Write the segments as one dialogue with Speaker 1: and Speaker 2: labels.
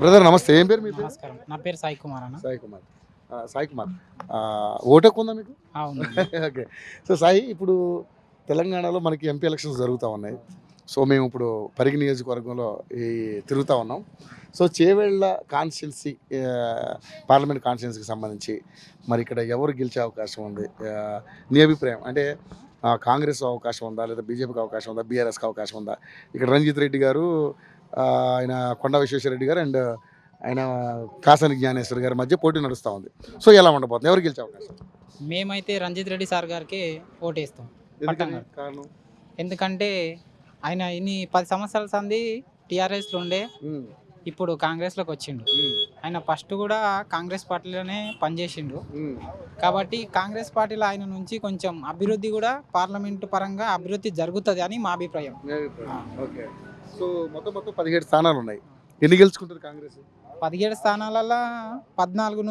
Speaker 1: Brother నమస్తే, ఏం పేరు మీ పేరు?
Speaker 2: నమస్కారం, నా పేరు సాయి కుమార్ అన్న.
Speaker 1: సాయి కుమార్. సాయి కుమార్, ఓటకు ఉందా మీకు?
Speaker 2: అవును.
Speaker 1: ఓకే. సో సాయి, ఇప్పుడు తెలంగాణలో మనకి ఎంపీ ఎలక్షన్స్ జరుగుతూ ఉన్నాయి. సో మేము ఇప్పుడు పరిగి నియోజకవర్గంలో తిరుగుతూ ఉన్నాం. సో చేవెళ్ళ కాన్స్టిట్యున్సీ, పార్లమెంట్ కాన్స్టిట్యున్సీకి సంబంధించి మరి ఇక్కడ ఎవరు గెలిచే అవకాశం ఉంది? నీ అభిప్రాయం అంటే కాంగ్రెస్ అవకాశం ఉందా, లేదా బీజేపీకి అవకాశం ఉందా, బీఆర్ఎస్కి అవకాశం ఉందా? ఇక్కడ రంజిత్ రెడ్డి గారు, ఆయన కొండా విశ్వేశ్వరరెడ్డి గారు అండ్ ఆయన కాసాని జ్ఞానేశ్వర్ గారి మధ్య పోటీ నడుస్తూ ఉంది. సో ఎలా ఉండబోతుంది, ఎవరు గెలిచే అవకాశం?
Speaker 2: మేమైతే రంజిత్ రెడ్డి సార్ గారికి ఓటేస్తాం.
Speaker 1: కారణం
Speaker 2: ఎందుకంటే ఆయన ఇన్ని 10 సంవత్సరాల సంది టీఆర్ఎస్లో ఉండే, ఇప్పుడు కాంగ్రెస్లోకి వచ్చిండు. ఆయన ఫస్ట్ కూడా కాంగ్రెస్ పార్టీలోనే పనిచేసిండు. కాబట్టి కాంగ్రెస్ పార్టీలో ఆయన నుంచి కొంచెం అభివృద్ధి కూడా పార్లమెంటు పరంగా అభివృద్ధి జరుగుతుంది అని మా అభిప్రాయం.
Speaker 1: ఓకే. సో మొత్తం 17 స్థానాలు ఉన్నాయి. ఎన్ని గెలుచుకుంటారు కాంగ్రెస్?
Speaker 2: 17 స్థానాలలో 12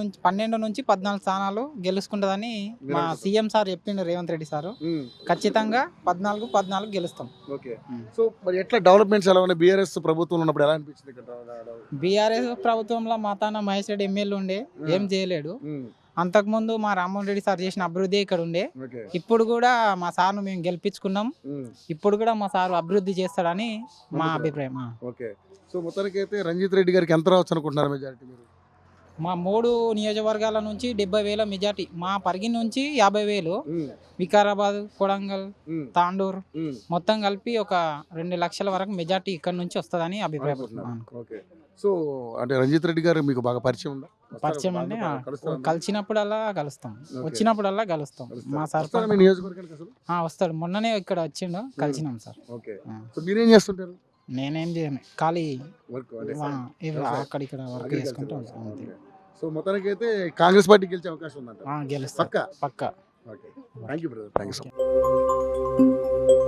Speaker 2: నుంచి 14 స్థానాలు గెలుచుకుంటుందని మా సీఎం సార్ చెప్పిండు, రేవంత్ రెడ్డి సారు. ఖచ్చితంగా 14 గెలుస్తాం.
Speaker 1: ఓకే. సో మరి ఎట్లా డెవలప్మెంట్స్ ఎలా ఉన్నాయి? బీఆర్ఎస్ ప్రభుత్వంలో ఉన్నప్పుడు ఎలా అనిపించింది?
Speaker 2: బీఆర్ఎస్ ప్రభుత్వంలో మాతాన మహేష్ రెడ్డి ఎమ్మెల్యే ఉండే, ఏం చేయలేడు. అంతకుముందు మా రామ్మోహన్ రెడ్డి సార్ చేసిన అభివృద్ధి ఇక్కడ ఉండే. ఇప్పుడు కూడా మా సార్ను మేము గెలిపించుకున్నాం. ఇప్పుడు కూడా మా సార్ అభివృద్ధి చేస్తాడని మా అభిప్రాయం.
Speaker 1: ఓకే. సో మొత్తానికి అయితే రంజిత్ రెడ్డి గారికి ఎంత రావచ్చు అనుకుంటున్నారు మెజారిటీ మీరు?
Speaker 2: మా 3 నియోజకవర్గాల నుంచి 70,000 మెజార్టీ, మా పరిగి నుంచి 50,000, వికారాబాద్, కొడంగల్, తాండూర్ మొత్తం కలిపి ఒక 2 లక్షల వరకు మెజార్టీ ఇక్కడ నుంచి వస్తుందని అభిప్రాయపడుతున్నాను.
Speaker 1: ఓకే. సో అంటే రంజిత్ రెడ్డి గారు మీకు బాగా పరిచయం ఉందా?
Speaker 2: పరిచయం అంటే కలిసినప్పుడల్లా కలుస్తాం, వచ్చినప్పుడల్లా కలుస్తాం. మా సార్ వస్తాడు, మొన్ననే ఇక్కడ వచ్చిండు, కలిసినాం సార్.
Speaker 1: ఓకే. సో మీరేం చేస్తుంటారు?
Speaker 2: నేనేం చేయను, ఖాళీ అక్కడ ఇక్కడ వర్క్ చేసుకుంటూ ఉంటాం.
Speaker 1: సో మొత్తానికి అయితే కాంగ్రెస్ పార్టీ గెలిచే అవకాశం ఉందంట?
Speaker 2: గెలుస్తా పక్కా.
Speaker 1: Okay. Thank you brother, thank you so much.